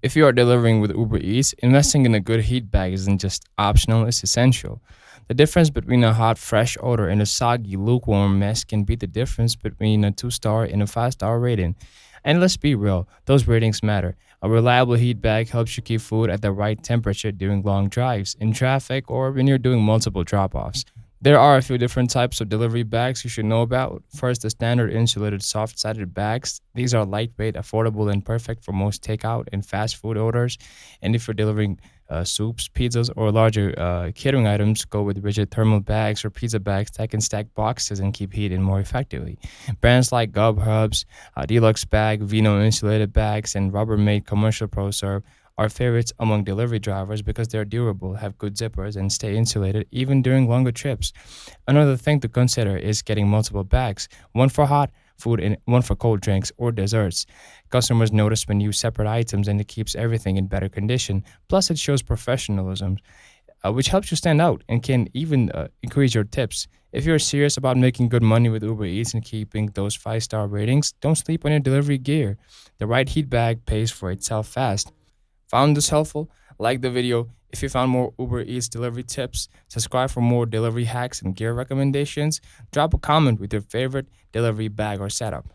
If you are delivering with Uber Eats, investing in a good heat bag isn't just optional, it's essential. The difference between a hot, fresh odor and a soggy, lukewarm mess can be the difference between a 2-star and a 5-star rating. And let's be real, those ratings matter. A reliable heat bag helps you keep food at the right temperature during long drives, in traffic, or when you're doing multiple drop offs. There are a few different types of delivery bags you should know about. First, the standard insulated soft sided bags. These are lightweight, affordable, and perfect for most takeout and fast food orders. And if you're delivering soups, pizzas, or larger catering items, go with rigid thermal bags or pizza bags that can stack boxes and keep heat in more effectively. Brands like Gub Hubs, Deluxe Bag, Vino insulated bags, and Rubbermaid Commercial Pro Serve are favorites among delivery drivers because they're durable, have good zippers, and stay insulated even during longer trips. Another thing to consider is getting multiple bags, one for hot food and one for cold drinks or desserts. Customers notice when you use separate items and it keeps everything in better condition. Plus, it shows professionalism, which helps you stand out and can even increase your tips. If you're serious about making good money with Uber Eats and keeping those 5-star ratings, don't sleep on your delivery gear. The right heat bag pays for itself fast. Found this helpful? Like the video. If you found more Uber Eats delivery tips, subscribe for more delivery hacks and gear recommendations. Drop a comment with your favorite delivery bag or setup.